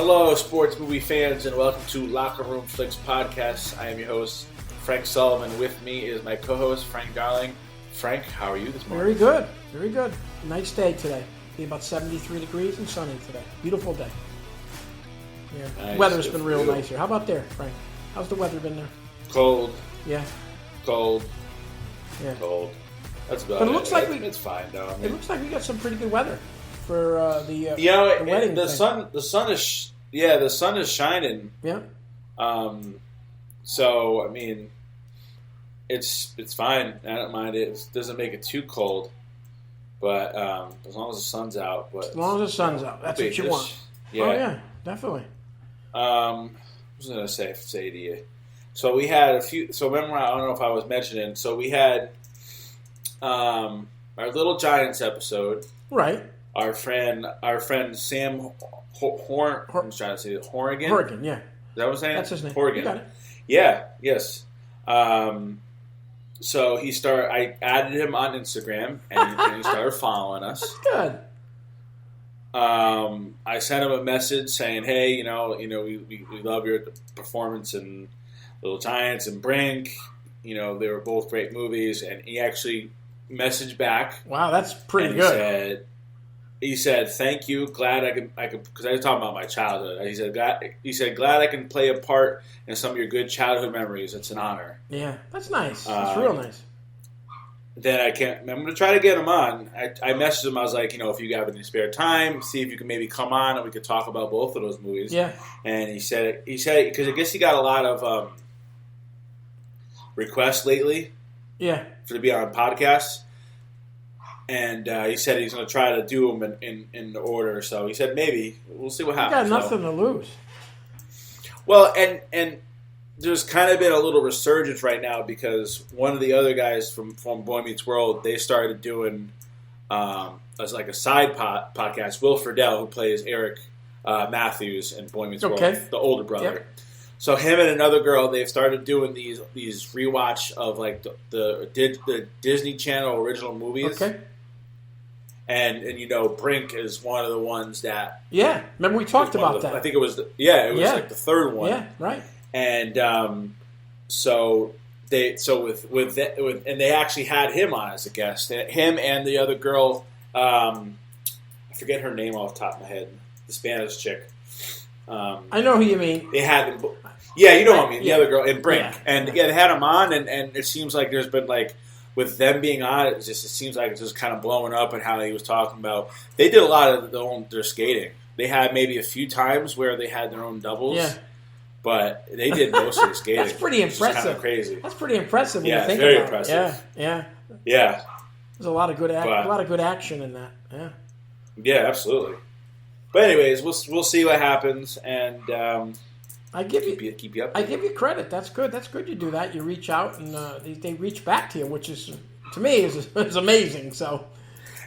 Hello, sports movie fans, and welcome to Locker Room Flicks Podcast. I am your host, Frank Sullivan. With me is my co-host, Frank Darling. Frank, how are you this morning? Very good, very good. Nice day today. Be about 73 degrees and sunny today. Beautiful day. Yeah, Nice. Weather's been real nice here. How about there, Frank? How's the weather been there? Cold, Yeah, cold, yeah. cold. That's about But it. it looks like it's fine though. I It mean, looks like we got some pretty good weather for the wedding. the thing. sun is shining. Yeah, So I mean, it's fine. I don't mind it. It doesn't make it too cold, but as long as the sun's out. But as long as the sun's out, that's what you want. Yeah. Oh yeah, definitely. What was I going to say to you? So we had a few. So remember, I don't know if I was mentioning. So we had our Little Giants episode. Right. Our friend Sam Horn. I'm trying to say it. Horrigan. Horrigan, yeah. Is that what I'm saying? That's his name. Horrigan. You got it. Yeah. Yes. So I added him on Instagram, and he started following us. Good. I sent him a message saying, "Hey, we love your performance in Little Giants and Brink. They were both great movies." And he actually messaged back. Wow, that's pretty and good. He said, "Thank you. Glad I could because I was talking about my childhood." He said, "Glad I can play a part in some of your good childhood memories. It's an honor." Yeah, that's nice. That's real nice. Then I'm going to try to get him on. I messaged him. I was like, if you have any spare time, see if you can maybe come on and we could talk about both of those movies. Yeah. And he said because I guess he got a lot of requests lately. Yeah. To be on podcasts. And he said he's going to try to do them in order. So he said maybe we'll see what happens. You got nothing to lose. Well, and there's kind of been a little resurgence right now because one of the other guys from Boy Meets World, they started doing as like a side podcast. Will Friedle, who plays Eric Matthews in Boy Meets World, the older brother. Yep. So him and another girl, they've started doing these rewatch of like the Disney Channel original movies. Okay. And Brink is one of the ones that. Yeah, remember we talked about that. I think it was like the third one. Yeah, right. And so they actually had him on as a guest. Him and the other girl, I forget her name off the top of my head, the Spanish chick. I know who you mean. They had them. Yeah, you know what I mean. The other girl and Brink, Yeah. They had him on, and it seems like there's been like with them being on, it seems like it's just kind of blowing up. And how he was talking about, they did a lot of their skating. They had maybe a few times where they had their own doubles. Yeah. But they did most of the skating. That's pretty impressive. Kind of crazy. That's pretty impressive when Yeah, you think very about impressive. it. Yeah. Yeah. There's a lot of good action in that. Yeah. Yeah, absolutely. But anyways, we'll see what happens, and I give keep you up. I give you credit. That's good. That's good. You do that. You reach out and they reach back to you, which is to me is amazing. So.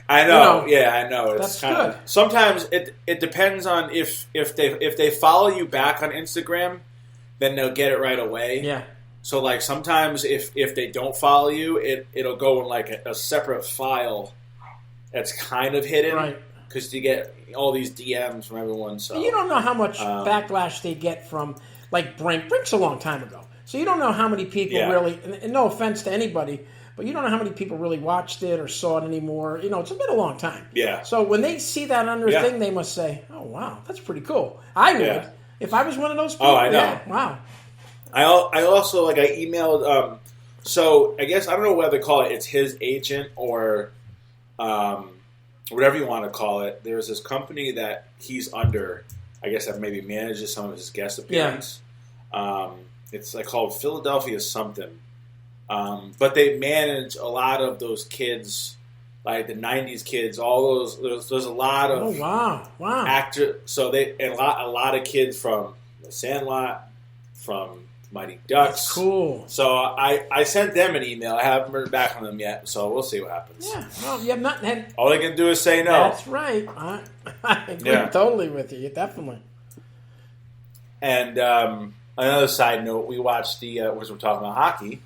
I know. Yeah, I know. It's that's kind good. of sometimes it depends on if they follow you back on Instagram, then they'll get it right away. Yeah. So like sometimes if they don't follow you, it'll go in like a separate file that's kind of hidden, Right. Because you get all these DMs from everyone. So You don't know how much backlash they get from like Brink. Brink's a long time ago, so you don't know how many people really. And no offense to anybody. But you don't know how many people really watched it or saw it anymore. It's been a long time. Yeah. So when they see that on their thing, they must say, "Oh wow, that's pretty cool." I would if I was one of those people. Oh, I know. Yeah, wow. I also I emailed. So I guess I don't know whether to call it. It's his agent or whatever you want to call it. There's this company that he's under. I guess that maybe manages some of his guest appearances. It's like called Philadelphia something. But they manage a lot of those kids, like the '90s kids. All those there's a lot of wow actor. So a lot of kids from The Sandlot, from Mighty Ducks. That's cool. So I sent them an email. I haven't heard back from them yet. So we'll see what happens. Yeah. Well, you have nothing. All they can do is say no. That's right. I agree totally with you. Definitely. And another side note, we watched we're talking about hockey.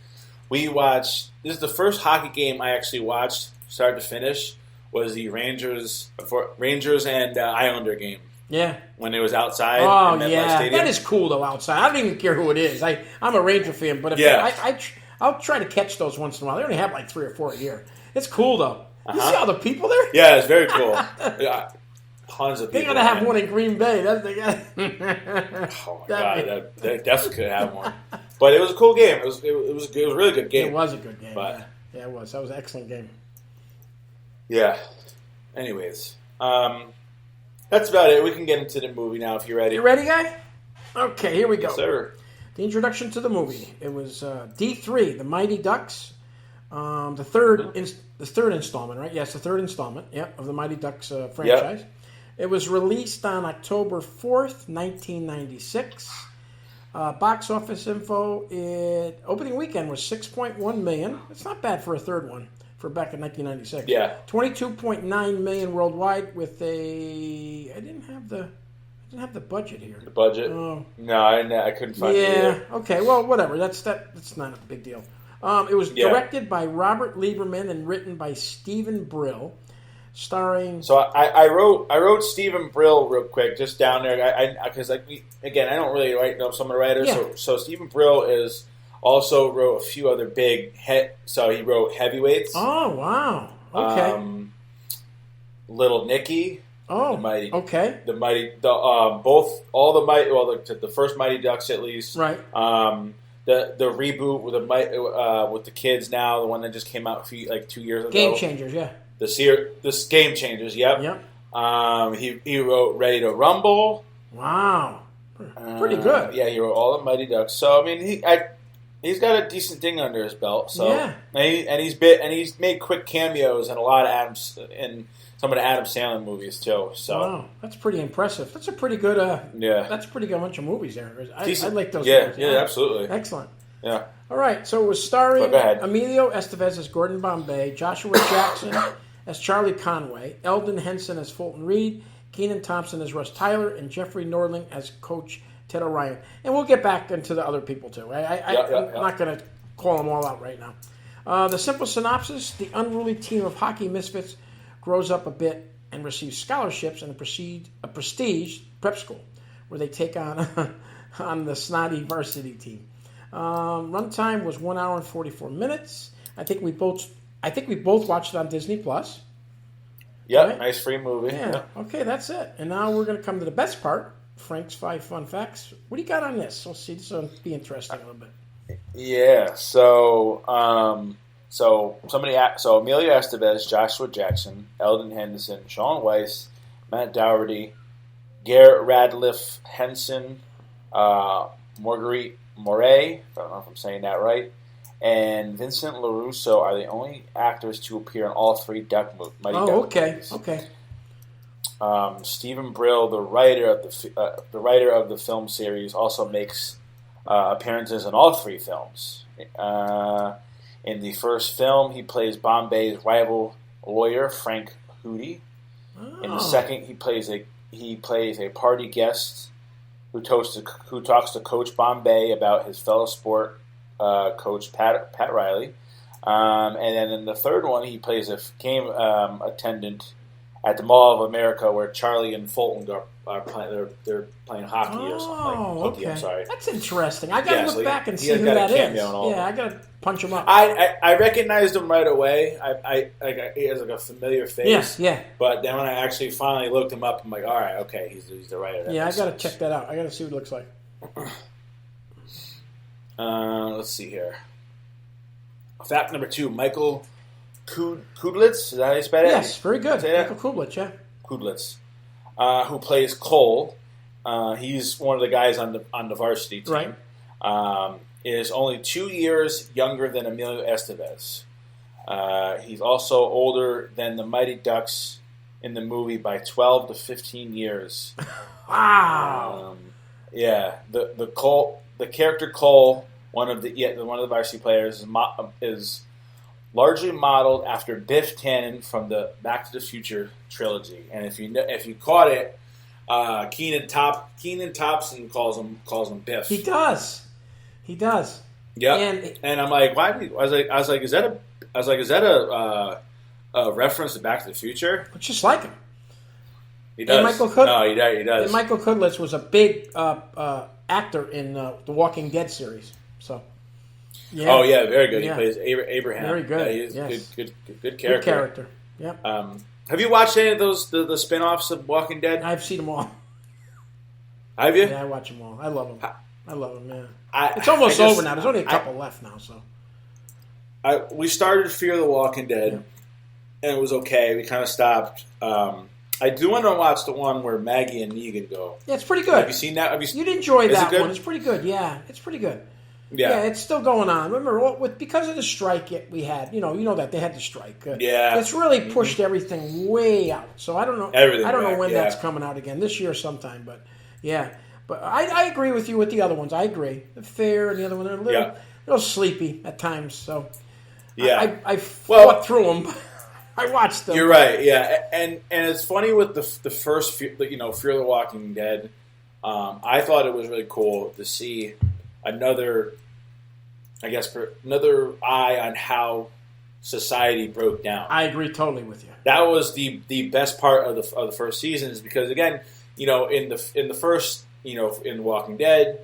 This is the first hockey game I actually watched, start to finish, was the Rangers and Islander game. Yeah. When it was outside. Oh, in MetLife yeah. Stadium. That is cool, though, outside. I don't even care who it is. I'm a Ranger fan, but I'll try to catch those once in a while. They only have like 3 or 4 a year. It's cool, though. You see all the people there? Yeah, it's very cool. Yeah. Tons of people. They gotta have one in Green Bay. That's the guy. Oh my god, they definitely could have one. But it was a cool game. It was a really good game. It was a good game. But, yeah, it was. That was an excellent game. Yeah. Anyways, that's about it. We can get into the movie now if you're ready. You ready, guy? Okay, here we go. Yes, sir. The introduction to the movie. It was D3, The Mighty Ducks. The third installment, right? Yes, the third installment. Yep, of the Mighty Ducks franchise. Yep. It was released on October 4th, 1996. Box office info, opening weekend was $6.1 million. It's not bad for a third one for back in 1996. Yeah. $22.9 million worldwide with a... I didn't have the budget here. The budget? No, I couldn't find it. Yeah, okay, well, whatever. That's not a big deal. It was directed by Robert Lieberman and written by Stephen Brill. Starring. So I wrote Stephen Brill real quick just down there because I don't really write some of the writers. Yeah. So Stephen Brill also wrote a few other big so he wrote Heavyweights. Oh wow! Okay. Little Nicky. Oh. Okay. The first Mighty Ducks at least. Right. The reboot with the kids now, the one that just came out 2 years ago. Game Changers, yeah. The Game Changers, yep. He wrote Ready to Rumble. Wow, pretty good. Yeah, he wrote all the Mighty Ducks. So I mean, he's got a decent thing under his belt. So yeah, and he's made quick cameos in some of the Adam Sandler movies too. So wow, that's pretty impressive. That's a pretty good. That's a pretty good bunch of movies there. I like those. Yeah, yeah, absolutely. Excellent. Yeah. All right, so it was starring Emilio Estevez as Gordon Bombay, Joshua Jackson as Charlie Conway, Eldon Henson as Fulton Reed, Kenan Thompson as Russ Tyler, and Jeffrey Nordling as Coach Ted O'Ryan. And we'll get back into the other people, too. I'm not going to call them all out right now. The simple synopsis, the unruly team of hockey misfits grows up a bit and receives scholarships in a prestige prep school, where they take on the snotty varsity team. Runtime was 1 hour and 44 minutes. I think we both watched it on Disney Plus. Yeah, right? Nice free movie. Yeah. Yep. Okay, that's it. And now we're going to come to the best part. Frank's 5 fun facts. What do you got on this? We'll see. This will be interesting a little bit. Yeah. So Emilio Estevez, Joshua Jackson, Eldon Henderson, Sean Weiss, Matt Dougherty, Garrett Radcliffe Henson, Marguerite Moray, I don't know if I'm saying that right, and Vincent LaRusso are the only actors to appear in all 3 Mighty Duck movies. Okay. Stephen Brill, the writer of the film series, also makes appearances in all 3 films. In the first film, he plays Bombay's rival lawyer, Frank Hootie. Oh. In the second, he plays a party guest who talks to Coach Bombay about his fellow sport coach Pat Riley, and then in the third one he plays a game attendant at the Mall of America where Charlie and Fulton are playing. They're playing hockey or something. Hooky, okay. I'm sorry. That's interesting. I gotta look back and see who that is. Yeah, I gotta punch him up. I recognized him right away. He has a familiar face. Yeah. But then when I actually finally looked him up, I'm like, all right, okay, he's the writer. Yeah, I gotta check that out. I gotta see what it looks like. Let's see here. Fact number 2: Michael Kudlitz. Is that how you spell it? Yes, very good. Michael Kudlitz, yeah. Kudlitz, who plays Cole. He's one of the guys on the varsity team. Right. Is only 2 years younger than Emilio Estevez. He's also older than the Mighty Ducks in the movie by 12 to 15 years. Wow. Yeah. The character Cole, one of the varsity players, is largely modeled after Biff Tannen from the Back to the Future trilogy. And if you caught it, Kenan Thompson calls him Biff. He does. Yeah. And I'm like, why? I was like, is that a reference to Back to the Future? It's just like him. He does. And Michael Hood- No, he does. And Michael Kudlis was a big actor in the Walking Dead series. So, yeah. Oh yeah, very good. Yeah. He plays Abraham. Very good. Yeah, he's Yes. good Good character. character. Yep. Have you watched any of those the spin-offs of Walking Dead? I've seen them all. Have you? Yeah, I watch them all. I love them. Yeah. It's almost I just- over now. There's only a couple left now. So. We started Fear the Walking Dead, and it was okay. We kind of stopped. I do want to watch the one where Maggie and Negan go. Yeah, it's pretty good. Have you seen that? You'd enjoy that good? one. It's pretty good. Yeah, it's pretty good. Yeah. It's still going on. Remember, because of the strike we had, you know that they had the strike. Yeah. It's really pushed everything way out. So I don't know. Everything I don't know back, when yeah. that's coming out again. This year sometime, but yeah. But I agree with you with the other ones. I agree. The Fair and the other one are a little sleepy at times. So Yeah. I fought through them. I watched them. You're right, yeah, and it's funny with the first, Fear the Walking Dead. I thought it was really cool to see another eye on how society broke down. I agree totally with you. That was the best part of the first season, is because again, in the first, in Walking Dead,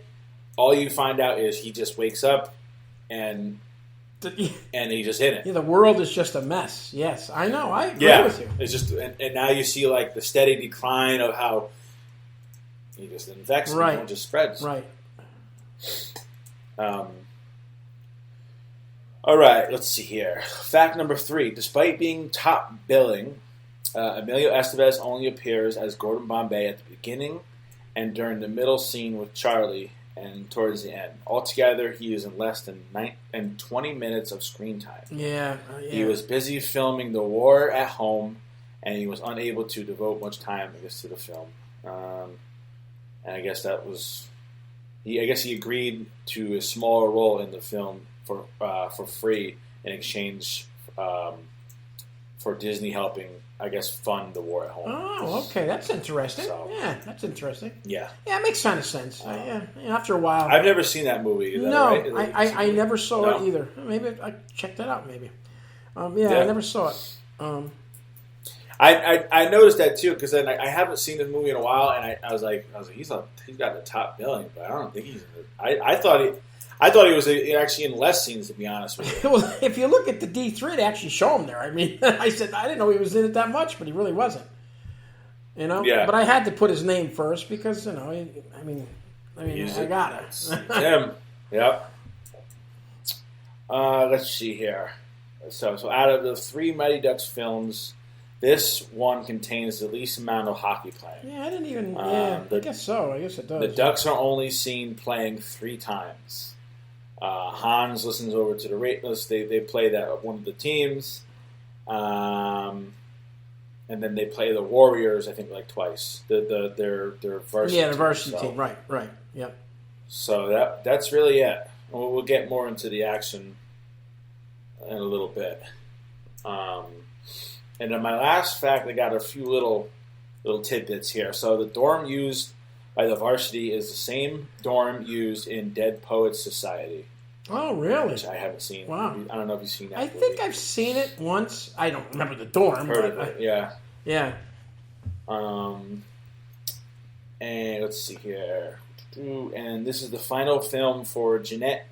all you find out is he just wakes up and he just in it. Yeah, the world is just a mess. Yes, I know. I agree with you. It's just, and now you see like the steady decline of how he just infects Right. and it just spreads. Right. All right, let's see here. Fact number 3: despite being top billing, Emilio Estevez only appears as Gordon Bombay at the beginning and during the middle scene with Charlie, and towards the end. Altogether, he is in less than 20 minutes of screen time. Yeah. He was busy filming the war at home, and he was unable to devote much time, to the film. And I guess that was he. I guess he agreed to a smaller role in the film for free in exchange for Disney helping, I guess, fund the war at home. Oh, okay. That's interesting. So- Yeah, that's interesting. Yeah. Yeah, it makes kind of sense. After a while. I've never seen that movie. Is that No, right? I never saw No. it either. Maybe I checked that out. Maybe. I Yeah. never saw it. I noticed that too, because then I haven't seen this movie in a while, and I was like he's got the top billing, but I don't think he's. I thought he was actually in less scenes, to be honest with you. Well, if you look at the D3, they actually show him there. I mean, I said I didn't know he was in it that much, but he really wasn't. Yeah. But I had to put his name first because I got it. It's him. Yep. Let's see here. So out of the 3 Mighty Ducks films, this one contains the least amount of hockey playing. Yeah, I didn't even. I guess so. I guess it does. The Ducks are only seen playing 3 times. Hans listens over to the list. They play that one of the teams, and then they play the Warriors. I think like twice. Their varsity. Yeah, the varsity team. team. Right. Yep. So that's really it. We'll get more into the action in a little bit. And then my last fact, I got a few little tidbits here. So the dorm used by the varsity is the same dorm used in Dead Poets Society. Oh, really? Which I haven't seen. Wow. I don't know if you've seen that. I think I've seen it once. I don't remember the dorm. Heard but of it, yeah. Yeah. And let's see here. And this is the final film for Jeanette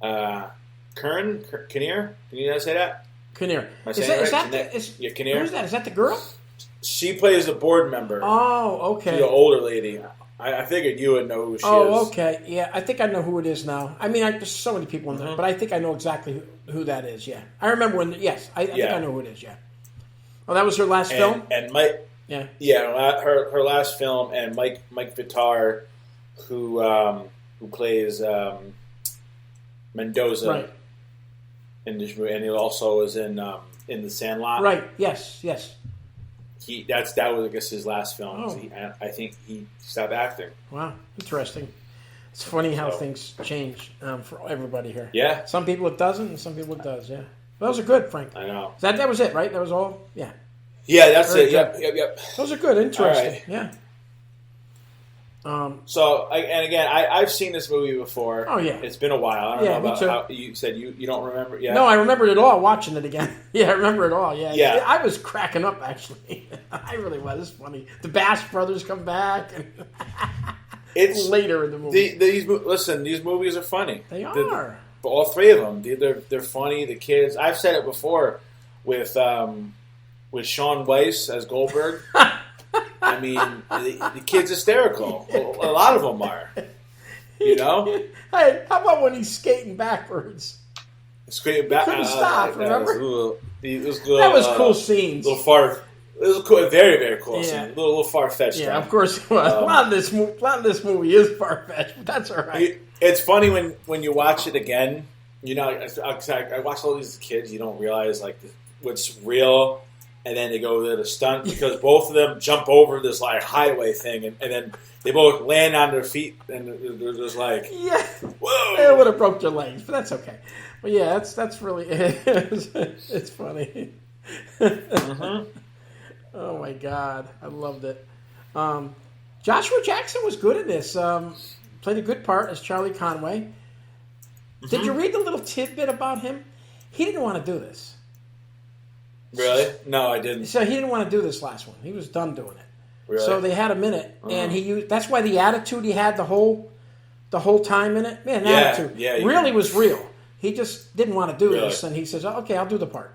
Kinnear. Can you guys say that? Kinnear. Am I saying it right? Yeah, Kinnear. Who's that? Is that the girl? She plays a board member. Oh, okay. She's an older lady. I figured you would know who she is. Oh, okay. Yeah, I think I know who it is now. I mean, there's so many people in there, but I think I know exactly who that is, yeah. I remember when, yes, I think I know who it is, yeah. Oh, that was her last film? And Mike, her last film, and Mike Vitar, who plays Mendoza right. in this movie, and he also is in The Sandlot. Right, yes. That was, I guess, his last film. Oh. I think he stopped acting. Wow, interesting. It's funny how things change for everybody here. Yeah. Some people it doesn't, and some people it does, yeah. But those are good, Frank. I know. That was it, right? That was all? Yeah. Yeah, that's Very it. good. Yep. Those are good, interesting. All right. Yeah. And again, I've seen this movie before. Oh, yeah. It's been a while. I don't know about me too. how you said you don't remember. Yeah. No, I remembered it all watching it again. Yeah, I remember it all. Yeah. Yeah. I was cracking up, actually. I really was. It's funny. The Bass brothers come back. And it's later in the movie. These movies are funny. They are. All three of them. They're funny. The kids. I've said it before with Sean Weiss as Goldberg. I mean, the kid's hysterical. A lot of them are. You know? Hey, how about when he's skating backwards? Skating back. Couldn't stop, remember? That was cool scenes. Little far. It was a cool, very, very cool Yeah. scene. A little far-fetched. Yeah, of course it was. A lot of this movie is far-fetched, but that's all right. It's funny when you watch it again. You know, I watched all these kids. You don't realize like what's real, and then they go to the stunt because both of them jump over this like highway thing, and then they both land on their feet, and they're just like, whoa! It would have broke their legs, but that's okay. But yeah, that's really it's funny. Mm-hmm. Oh my God, I loved it. Joshua Jackson was good in this. Played a good part as Charlie Conway. Mm-hmm. Did you read the little tidbit about him? He didn't want to do this. Really? No, I didn't. So he didn't want to do this last one. He was done doing it. Really? So they had him in it, and he used. That's why the attitude he had the whole time in it, man, attitude really was real. He just didn't want to do this, and he says, "Okay, I'll do the part."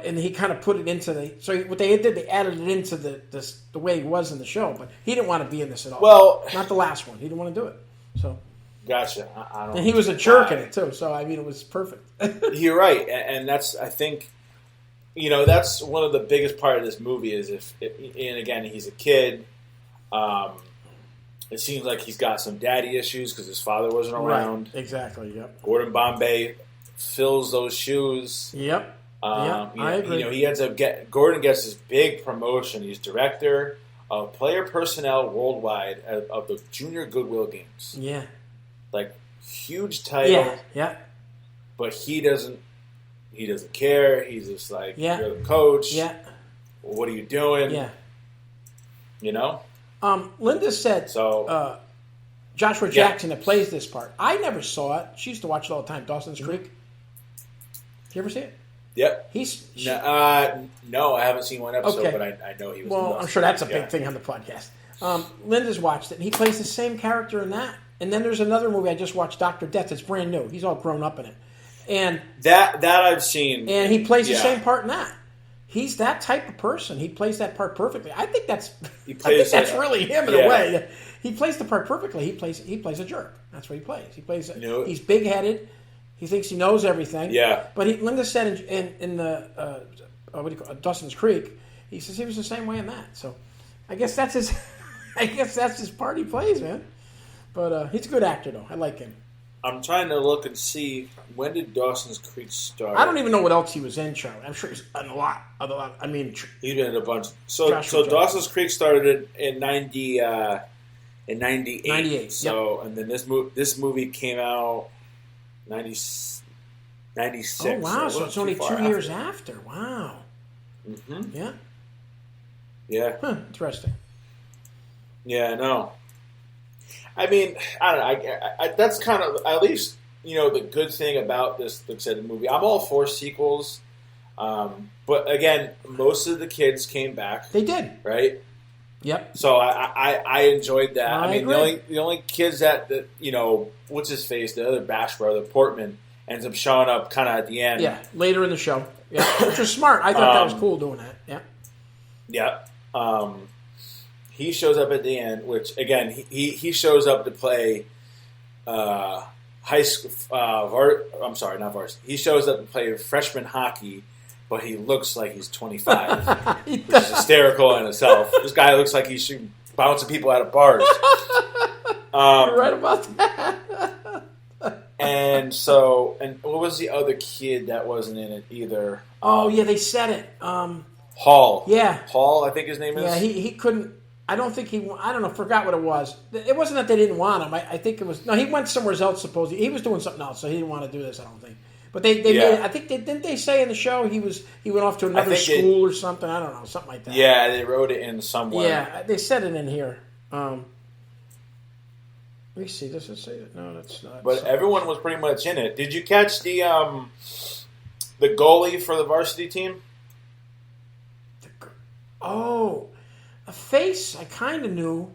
And he kind of put it into the. So what they did, they added it into the way he was in the show, but he didn't want to be in this at all. Well, not the last one. He didn't want to do it. So. Gotcha. I don't. And he was a jerk in it too. So I mean, it was perfect. You're right, and that's I think. You know, that's one of the biggest part of this movie is and again, he's a kid. It seems like he's got some daddy issues because his father wasn't around. Right. Exactly. Yep. Gordon Bombay fills those shoes. Yep. I agree. You know, he ends up Gordon gets this big promotion. He's director of player personnel worldwide of the Junior Goodwill Games. Yeah. Like huge title. Yeah. But he doesn't care. He's just like, you're the coach. Yeah. Well, what are you doing? Yeah. You know? Linda said Joshua Jackson that plays this part. I never saw it. She used to watch it all the time. Dawson's Creek. Did you ever see it? Yep. No, I haven't seen one episode, but I know he was. Well, I'm sure that's a big thing on the podcast. Linda's watched it, and he plays the same character in that. And then there's another movie I just watched, Dr. Death. It's brand new. He's all grown up in it. And that I've seen. And he plays the same part in that. He's that type of person. He plays that part perfectly. I think that's really him in a way. He plays the part perfectly. He plays a jerk. That's what he plays. He plays. He's big headed. He thinks he knows everything. Yeah. But Linda said in the what do you call it, Dawson's Creek, he says he was the same way in that. So I guess that's his. I guess that's his part he plays, man. But he's a good actor though. I like him. I'm trying to look and see when did Dawson's Creek start. I don't even know what else he was in, Charlie. I'm sure he's in a lot. I mean, he's been in a bunch. So Dawson's Creek started in 98. 98. So and then this movie came out 96. Oh wow! So it's only 2 years after. Wow. Mm-hmm. Yeah. Yeah. Huh, interesting. Yeah, I know. I mean, I don't know. I that's kind of at least the good thing about this movie. I'm all for sequels, but again, most of the kids came back. They did, right? Yep. So I enjoyed that. I mean, the only kids that what's his face, the other Bash brother Portman ends up showing up kind of at the end. Yeah, later in the show. Yeah, which was smart. I thought that was cool doing that. Yeah. Yeah. He shows up at the end, which again he shows up to play high school. I'm sorry, not varsity. He shows up to play freshman hockey, but he looks like he's 25, which is hysterical in itself. This guy looks like he's bouncing people out of bars. You're right about that. And what was the other kid that wasn't in it either? Oh yeah, they said it. Hall. Yeah, Hall. I think his name is. Yeah, he couldn't. I don't think he. I don't know. Forgot what it was. It wasn't that they didn't want him. I think it was. No, he went somewhere else. Supposedly, he was doing something else, so he didn't want to do this. I don't think. But they made it, I think didn't they say in the show he went off to another school or something. I don't know, something like that. Yeah, they wrote it in somewhere. Yeah, they said it in here. Let me see. Does it say that? No, that's not. But everyone was pretty much in it. Did you catch the goalie for the varsity team? Oh, a face I kind of knew.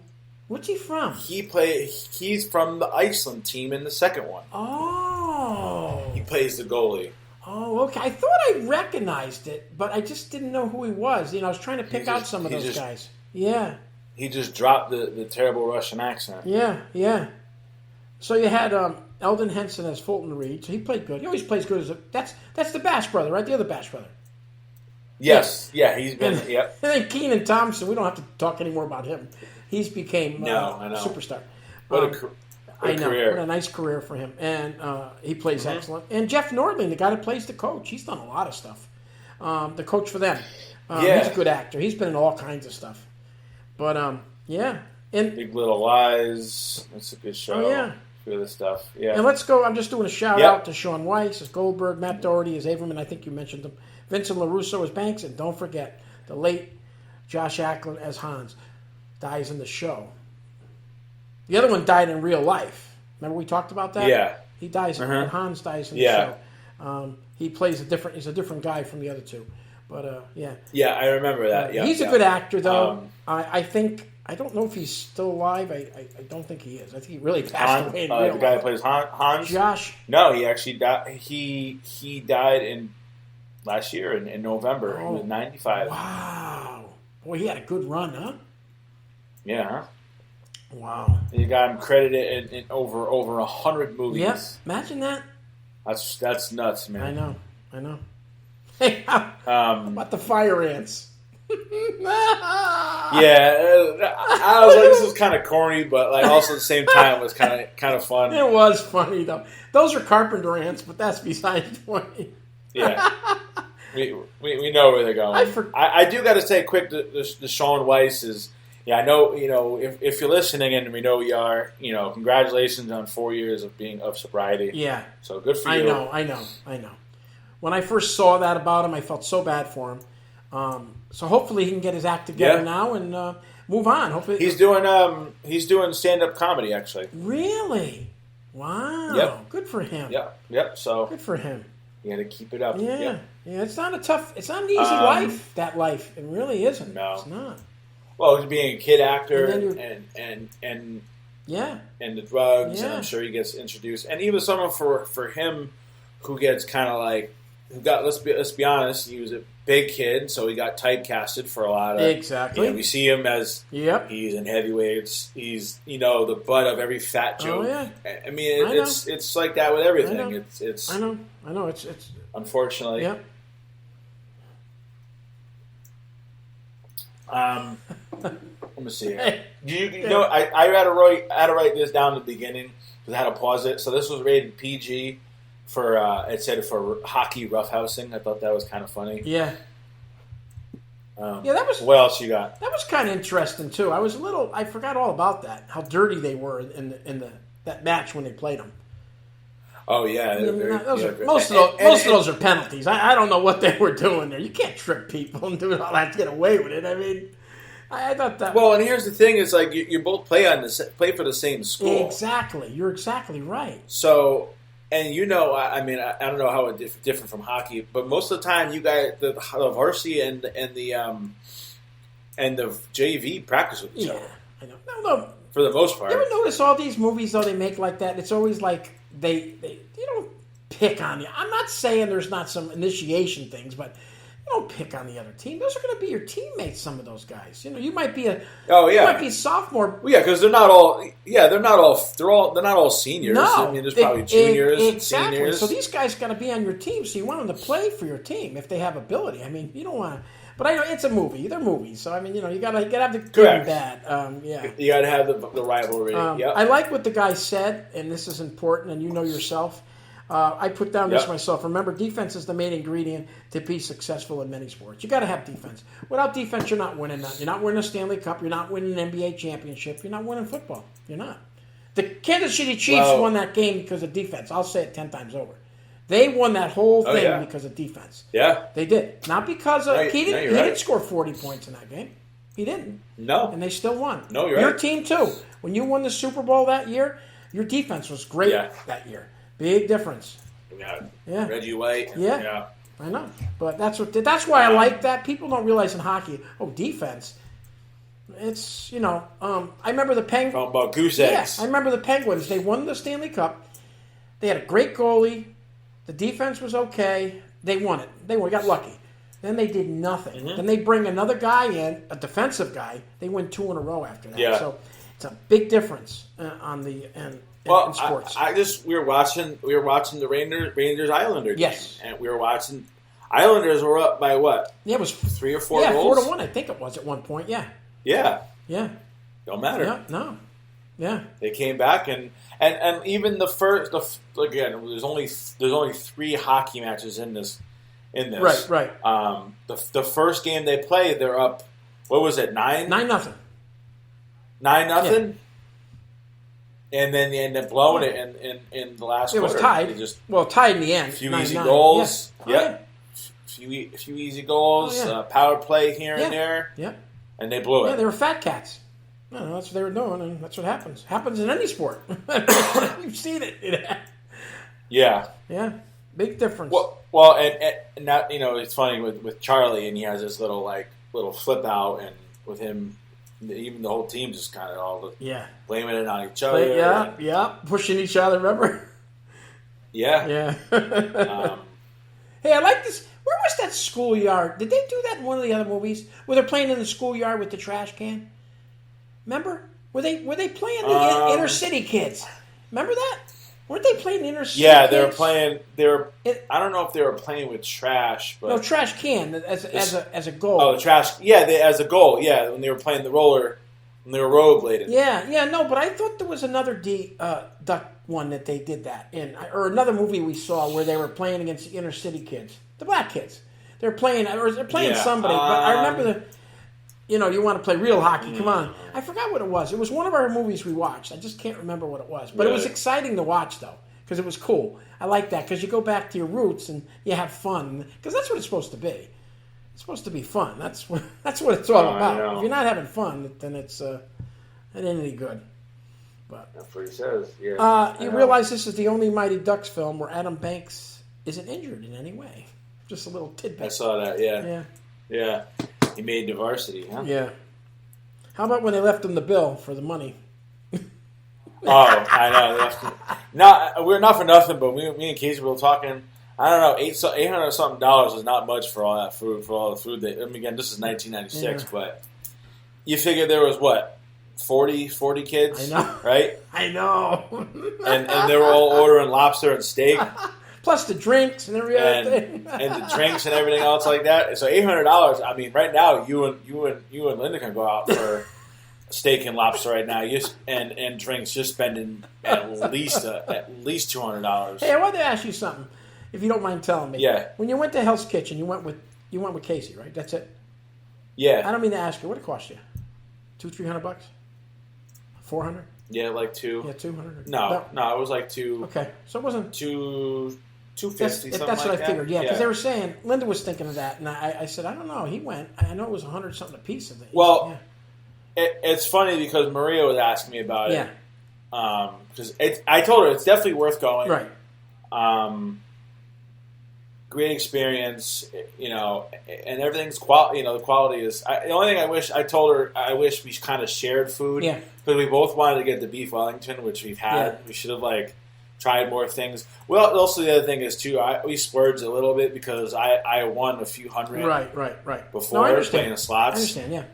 What's he from? He's from the Iceland team in the second one. Oh. He plays the goalie. Oh, okay. I thought I recognized it, but I just didn't know who he was. I was trying to pick out some of those guys. Yeah. He just dropped the terrible Russian accent. Yeah. So you had Eldon Henson as Fulton Reed. So he played good. He always plays good that's the Bash brother, right? The other Bash brother. Yes. Yeah, he's been. Yep. And then Keenan Thompson. We don't have to talk anymore about him. He's became I know. superstar. What a career. What a nice career for him. And he plays excellent. And Jeff Nordling, the guy that plays the coach, he's done a lot of stuff. The coach for them. He's a good actor. He's been in all kinds of stuff. But, yeah. And Big Little Lies. That's a good show. Oh, yeah. Good other stuff. Yeah. And let's go. I'm just doing a shout-out to Sean Weiss as Goldberg, Matt Doherty as Averman. I think you mentioned them. Vincent LaRusso as Banks. And don't forget, the late Josh Ackland as Hans. Dies in the show. The other one died in real life. Remember we talked about that? Yeah. He dies. Hans dies in the show. He plays he's a different guy from the other two. But, yeah. Yeah, I remember that. Yeah, he's a good actor, though. I think, I don't know if he's still alive. I don't think he is. I think he really passed away in real life. The guy that plays Hans? Josh? No, he actually died. He died in last year in November. He was 95. Wow. Boy, he had a good run, huh? Yeah. Wow. You got him credited in over 100 movies. Yep. Imagine that. That's nuts, man. I know. Hey, how about the fire ants? I was like, this is kind of corny, but like also at the same time it was kind of fun. It was funny though. Those are carpenter ants, but that's beside the point. Yeah. We know where they're going. I do got to say quick, the Sean Weiss is. Yeah, I know. If you're listening, and we know you are, congratulations on 4 years of sobriety. Yeah. So good for you. I know. When I first saw that about him, I felt so bad for him. So hopefully he can get his act together now and move on. Hopefully he's doing stand-up comedy actually. Really? Wow. Yep. Good for him. Yep. So good for him. You got to keep it up. Yeah. It's not an easy life. That life, it really isn't. No, it's not. Well, being a kid actor and the drugs, and I'm sure he gets introduced, and even someone for him who gets kind of like let's be honest, he was a big kid, so he got typecasted for a lot of exactly. We see him as he's in heavyweights, he's the butt of every fat joke. Oh, yeah. I mean it's like that with everything. It's I know it's unfortunately. Yep. Let me see. I had to write this down at the beginning because I had to pause it. So this was rated PG for it said for hockey roughhousing. I thought that was kind of funny. Yeah. That was. What else you got? That was kind of interesting too. I forgot all about that. How dirty they were in that match when they played them. Oh yeah, most of those are penalties. I don't know what they were doing there. You can't trick people and do all that to get away with it. I mean, I thought that. Well, and here's the thing: is like you both play for the same school. Exactly, you're exactly right. So, and I mean, I don't know how it's different from hockey, but most of the time, you guys, the varsity and the JV practice with each other. I know. No. For the most part, you ever notice all these movies though they make like that? It's always like. They don't pick on you. I'm not saying there's not some initiation things, but you don't pick on the other team. Those are going to be your teammates. Some of those guys. You might be you might be a sophomore. Well, yeah, because they're not all seniors. No, I mean, there's probably juniors, exactly. seniors. So these guys got to be on your team. So you want them to play for your team if they have ability. I mean, you don't want to. But I know it's a movie. They're movies, so I mean, you gotta have the good and bad. You gotta have the rivalry. I like what the guy said, and this is important, and you know yourself. I put down this myself. Remember, defense is the main ingredient to be successful in many sports. You got to have defense. Without defense, you're not winning nothing. You're not winning a Stanley Cup. You're not winning an NBA championship. You're not winning football. You're not. The Kansas City Chiefs won that game because of defense. I'll say it 10 times over. They won that whole thing because of defense. Yeah. They did. Not because of... He didn't score 40 points in that game. He didn't. No. And they still won. No, you're Your right. team, too. When you won the Super Bowl that year, your defense was great that year. Big difference. Yeah. Reggie White. Yeah. I know. But that's why I like that. People don't realize in hockey, defense. It's, I remember the Penguins. Talking about goose eggs. Yeah, I remember the Penguins. They won the Stanley Cup. They had a great goalie. The defense was okay. They won it. They got lucky. Then they did nothing. Mm-hmm. Then they bring another guy in, a defensive guy. They win 2 in a row after that. Yeah. So it's a big difference in sports. We were watching the Rangers Islander game. Yes. And we were watching Islanders were up by what? Yeah, it was 3 or 4 goals. 4-1, I think it was at one point. Yeah. Yeah. Yeah. Don't matter. Yeah. No. Yeah. They came back and even the first again, there's only 3 hockey matches in this. Right. The first game they played, they're up. What was it? 9-0. 9-0. 9-0. And then they end up blowing it in the last quarter. It was tied. Tied in the end. A few easy goals. Yeah. A few easy goals. Power play here and there. Yeah. And they blew it. Yeah, they were fat cats. No, that's what they were doing, and that's what happens. Happens in any sport. You've seen it. Yeah. Yeah. Big difference. Well, and that, it's funny with Charlie, and he has this little flip out, and with him, even the whole team just kind of all blaming it on each other. Pushing each other. Remember? Yeah. Hey, I like this. Where was that schoolyard? Did they do that in one of the other movies where they're playing in the schoolyard with the trash can? Remember? Were they playing the inner city kids? Remember that? Weren't they playing inner city? Yeah, they were playing. I don't know if they were playing with trash, but trash can as a goal. Oh, the trash. Yeah, as a goal. Yeah, when they were playing the roller, when they were rollerblading. Yeah. No, but I thought there was another Duck one that they did that in, or another movie we saw where they were playing against the inner city kids, the black kids. They're playing somebody, but I remember you want to play real hockey. Come on. I forgot what it was. It was one of our movies we watched. I just can't remember what it was. But It was exciting to watch, though, because it was cool. I like that, because you go back to your roots and you have fun, because that's what it's supposed to be. It's supposed to be fun. That's what it's all about. If you're not having fun, then it ain't any good. But that's what he says. Yeah. You realize this is the only Mighty Ducks film where Adam Banks isn't injured in any way. Just a little tidbit. I saw that, Yeah. He made the varsity, huh? Yeah. How about when they left him the bill for the money? I know. We're not for nothing, but me and Casey were talking. I don't know, $800 something is not much for all that food, for all the food. Again, this is 1996, but you figure there was what, 40 kids? I know. Right? I know. and they were all ordering lobster and steak. Plus the drinks and everything. And the drinks and everything else like that. So $800. I mean, right now you and Linda can go out for steak and lobster right now. And drinks. Just spending at least $200. Hey, I wanted to ask you something, if you don't mind telling me. Yeah. When you went to Hell's Kitchen, you went with Casey, right? That's it. Yeah. I don't mean to ask you. What did it cost you? $200-$300? $400? Yeah, like two. Yeah, 200. No, it was like two. Okay, so it wasn't $250. That's what I figured. Yeah, because they were saying Linda was thinking of that, and I said I don't know. He went. I know it was $100 something a piece of it. Well, it's funny because Maria was asking me about it. Yeah. Because I told her it's definitely worth going. Right. Great experience, and everything's quality. The quality is. The only thing I told her I wish we kind of shared food. Yeah. Because we both wanted to get the beef Wellington, which we've had. Yeah. We should have tried more things. Well, also the other thing is too, we splurged a little bit because I won a few hundred. Right. Before playing the slots. I understand. Yeah.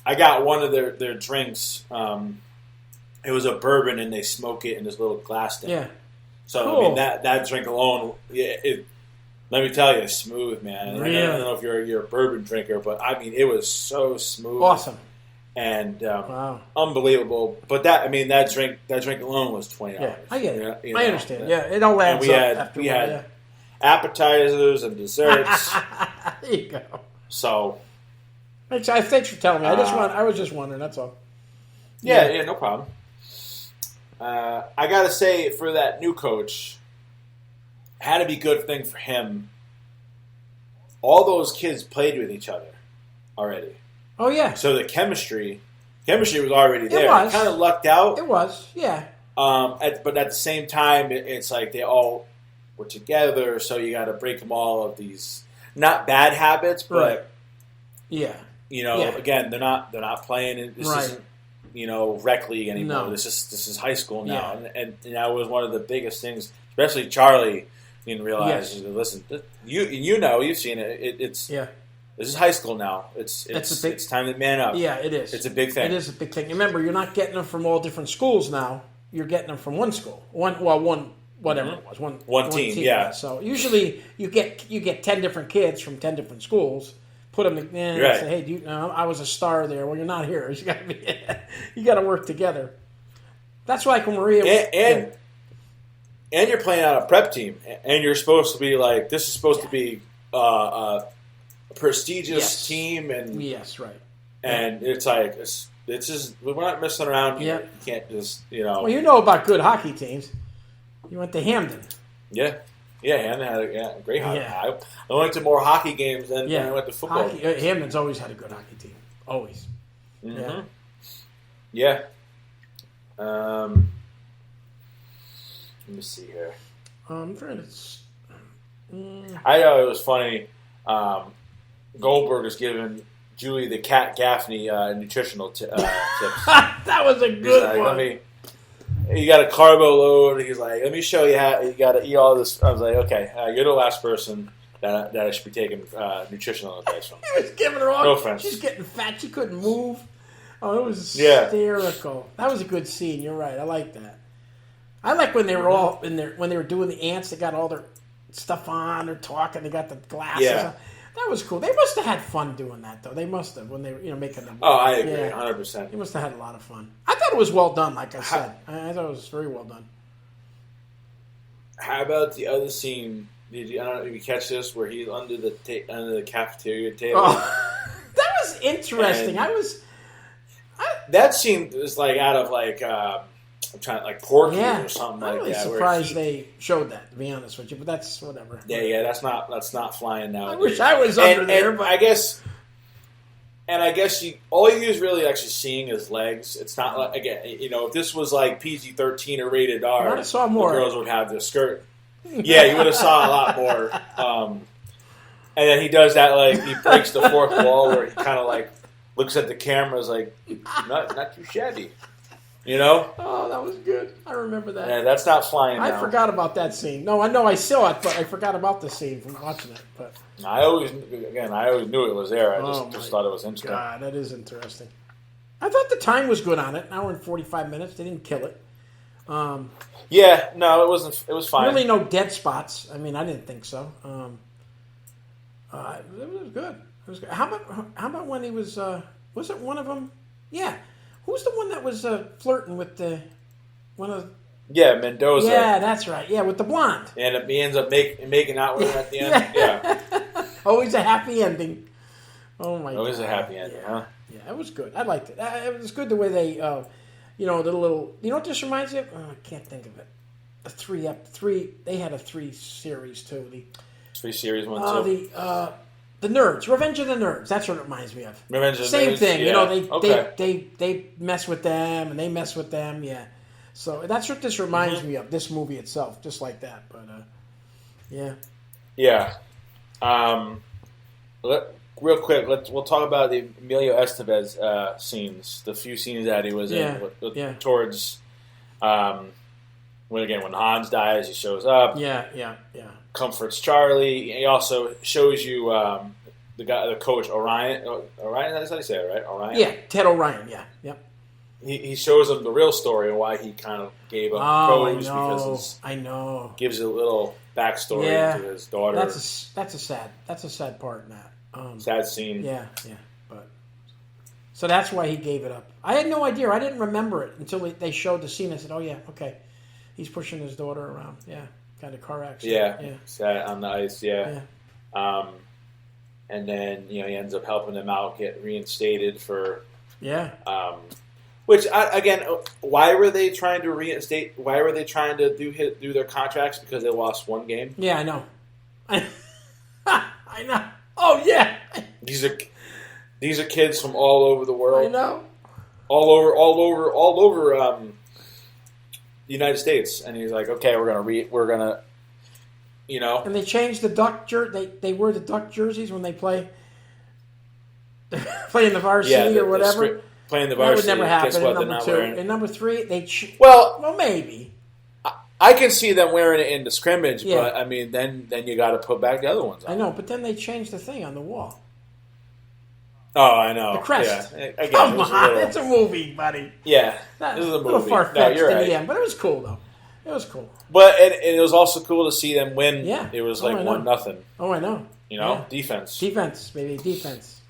I got one of their drinks. It was a bourbon, and they smoke it in this little glass thing. Yeah. So cool. I mean that drink alone, let me tell you, it's smooth, man. Really? I don't know if you're a bourbon drinker, but I mean it was so smooth, awesome, and wow, unbelievable. But that drink alone was $20. Yeah, I get it. I understand. Yeah, it all adds up. We had appetizers and desserts. There you go. So, thanks for telling me. I was just wondering. That's all. Yeah, no problem. I gotta say, for that new coach, had to be a good thing for him. All those kids played with each other already. Oh yeah. So the chemistry chemistry was already there. It was. Kind of lucked out. It was, yeah. But at the same time, it's like they all were together, so you got to break them all of these not bad habits, but Right. Yeah. Again, they're not playing. This Right. isn't rec league anymore. No. This is high school now, Yeah. and that was one of the biggest things, especially Charlie didn't realize. Yes. Listen, you've seen it. It's Yeah. This is high school now. It's time to man up. Yeah, it is. It's a big thing. It is a big thing. Remember, you're not getting them from all different schools now. You're getting them from one school. One whatever it was. One team, yeah. So usually you get 10 different kids from 10 different schools. Put them in and Right. say, hey, I was a star there. Well, you're not here. You got to work together. That's why when Maria and you're playing on a prep team, and you're supposed to be like, this is supposed to be a prestigious team, and yes, right. And it's like it's just we're not messing around here. Yeah. You can't just Well, you know about good hockey teams. You went to Hamden. Yeah, Hamden had a great hockey. Yeah. I went to more hockey games than I went to football. Hamden's always had a good hockey team. Always. Mm-hmm. Yeah. Let me see here. I'm trying to. I thought it was funny. Goldberg is giving Julie the Cat Gaffney nutritional tips. That was a good one. You got a carbo load. He's like, let me show you how you got to eat all this. I was like, okay, you're the last person that I should be taking nutritional advice from. He was giving her all. No offense. She's getting fat. She couldn't move. Oh, it was hysterical. That was a good scene. You're right. I like that. I like when they were all in there when they were doing the ants. They got all their stuff on. They're talking. They got the glasses. Yeah. On. That was cool. They must have had fun doing that, though. They must have when they were making them. Oh, I agree, 100%. They must have had a lot of fun. I thought it was well done. Like I said, I thought it was very well done. How about the other scene? I don't know if you catch this, where he's under the cafeteria table. Oh, that was interesting. That scene was like out of I'm trying like Porky or something like that. I'm really surprised they showed that. To be honest with you, but that's whatever. Yeah, that's not flying now. I wish I was under there, but I guess all you is really actually seeing his legs. It's not like if this was like PG-13 or rated R, I would have saw more. The girls would have the skirt. Yeah, you would have saw a lot more. And then he does that he breaks the fourth wall where he kind of looks at the cameras not too shabby. Oh, that was good. I remember that. Yeah, that's not flying now. I forgot about that scene. No, I know I saw it, but I forgot about the scene from watching it. But I always knew it was there. I just thought it was interesting. God, that is interesting. I thought the time was good on it. An hour and 45 minutes. They didn't kill it. Yeah, no, it wasn't. It was fine. Really, no dead spots. I mean, I didn't think so. It was good. It was good. How about when he was? Was it one of them? Yeah. Who's the one that was flirting with one of? Yeah, Mendoza. Yeah, that's right. Yeah, with the blonde. And he ends up making out with her at the end. Yeah. Always a happy ending. Oh my! Always God. a happy ending, huh? Yeah, it was good. I liked it. It was good the way they, the little. You know what this reminds me of? Oh, I can't think of it. They had a 3 series too. The 3 series one too. The Nerds, Revenge of the Nerds. That's what it reminds me of. Revenge of the Same Nerds, thing. yeah. They mess with them and they mess with them. Yeah. So that's what this reminds me of. This movie itself, just like that. But yeah. Yeah. Real quick, we'll talk about the Emilio Estevez scenes. The few scenes that he was in towards when Hans dies, he shows up. Yeah. Comforts Charlie. He also shows you the coach Orion. Orion, that's how you say it, right? Orion. Yeah, Ted Orion. Yeah, yep. He shows him the real story and why he kind of gave up the coach because I know. Gives a little backstory to his daughter. That's a sad part in that. Sad scene. Yeah. But so that's why he gave it up. I had no idea. I didn't remember it until they showed the scene. I said, "Oh yeah, okay." He's pushing his daughter around. Yeah. Kind of car accident. Yeah. Sat on the ice. Yeah. And then he ends up helping them out get reinstated for. Yeah. Which again, why were they trying to reinstate? Why were they trying to do their contracts? Because they lost one game. Yeah, I know. I know. Oh yeah. These are kids from all over the world. I know. all over the United States, and he's like, okay, we're gonna, you know. And they changed the duck They wear the duck jerseys when they play in the varsity or whatever. Playing the varsity. That would never happen. Guess what? In number 2, in number 3, well, maybe. I can see them wearing it in the scrimmage, but I mean, then you got to put back the other ones on. I know, but then they changed the thing on the wall. Oh, I know. The crest. Yeah. Again, come on, it's a movie, buddy. Yeah, this is a movie. A little far-fetched in right. the end, but it was cool though. It was cool. But it was also cool to see them win. Yeah. It was like 1-0. Oh, I know. You know, defense. Defense, baby, defense.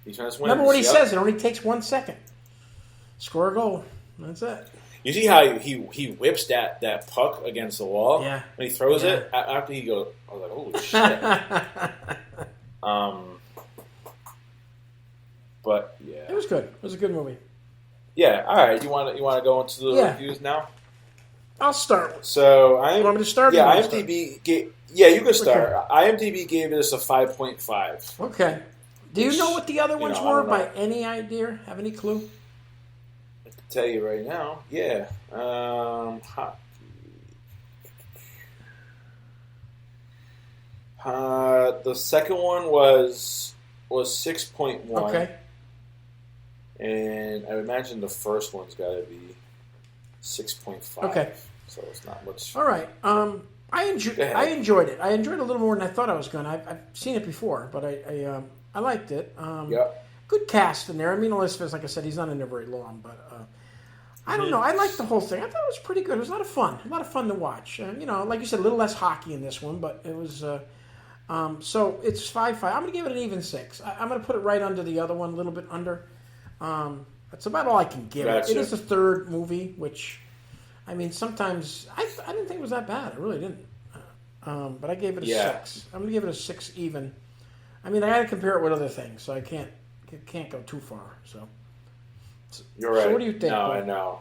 Defense wins. Remember what he says? It only takes 1 second. Score a goal. That's it. You see how he whips that puck against the wall? Yeah. When he throws it, after he goes, I was like, holy shit. But yeah, it was good. It was a good movie. Yeah. All right. You want to go into the reviews now? I'll start. So you want me to start? Yeah, IMDb gave. Yeah, you can start. Okay. IMDb gave this a 5.5. Okay. Do you know what the other ones were by any idea? Have any clue? I can tell you right now. Yeah. The second one was 6.1. Okay. And I would imagine the first one's got to be 6.5. Okay. So it's not much. All right. I enjoyed it. I enjoyed it a little more than I thought I was going to. I've seen it before, but I liked it. Good cast in there. I mean, Elizabeth, like I said, he's not in there very long, but I don't know. I liked the whole thing. I thought it was pretty good. It was a lot of fun. A lot of fun to watch. Like you said, a little less hockey in this one, but it was. So it's 5.5. I'm going to give it an even 6. I'm going to put it right under the other one, a little bit under. That's about all I can give it. It is the third movie, which, I mean, sometimes I didn't think it was that bad. I really didn't. But I gave it a 6. I'm going to give it a 6 even. I mean, I got to compare it with other things, so I can't go too far. So you're right. So what do you think? No, I know.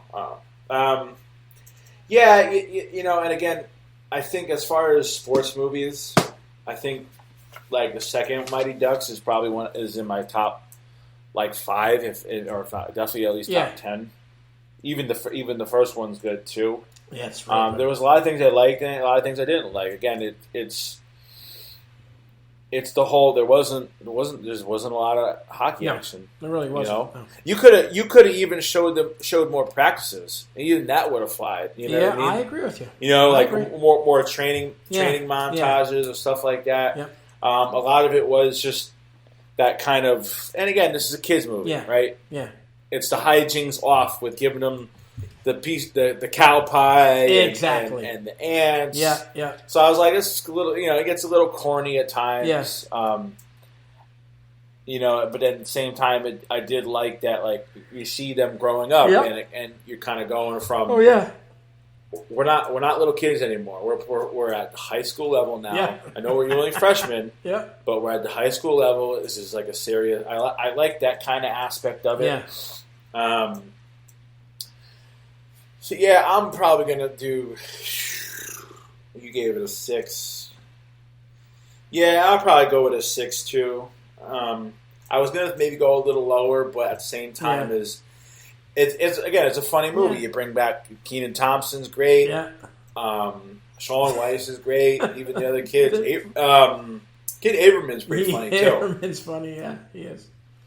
Yeah, and again, I think as far as sports movies, I think like the second Mighty Ducks is probably is in my top. Like 5, definitely at least top 10. Even the first one's good too. Yeah, it's really good. There was a lot of things I liked and a lot of things I didn't like. Again, it's the whole. There wasn't a lot of hockey action. There really wasn't. You know, you could have even showed more practices, and even that would have flied. You know what I mean? I agree with you. You know, like more training montages or stuff like that. Yeah. A lot of it was just. That kind of, and again, this is a kids movie, right? Yeah, it's the hijinks off with giving them the cow pie, exactly, and the ants. Yeah. So I was like, it's a little, it gets a little corny at times. Yes. But then at the same time, I did like that, like you see them growing up, and you're kind of going from, we're not little kids anymore. We're at the high school level now. Yeah. I know we're only freshmen. Yeah. But we're at the high school level. This is like a serious. I like that kind of aspect of it. Yeah. So yeah, I'm probably gonna do. You gave it a 6. Yeah, I'll probably go with a 6 too. I was gonna maybe go a little lower, but at the same time it's a funny movie. You bring back Kenan Thompson's great. Yeah. Sean Weiss is great. Even the other kids. Kid Aberman's pretty funny too. Aberman's funny, yeah, he is.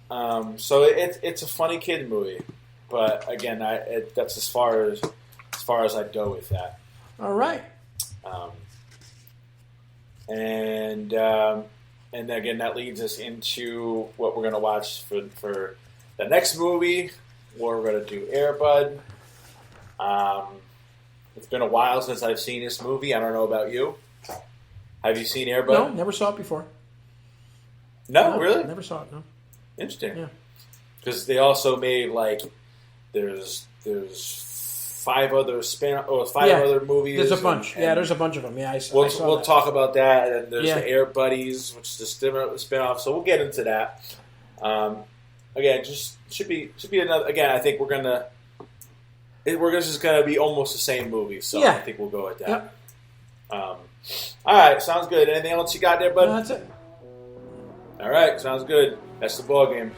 So it's a funny kid movie, but again, that's as far as I'd go with that. All right. And again, that leads us into what we're going to watch for the next movie. We're going to do Air Bud. It's been a while since I've seen this movie. I don't know about you. Have you seen Air Bud? No, never saw it before. No, really? Never saw it, no. Interesting. Yeah. Because they also made, like, there's 5 other other movies. There's a bunch. There's a bunch of them. Yeah, we'll talk about that. And then there's the Air Buddies, which is the spin-off. So we'll get into that. Again, just should be another. Again, I think we're just gonna be almost the same movie. So I think we'll go with that. Yep. All right, sounds good. Anything else you got there, bud? No, that's it. All right, sounds good. That's the ball game.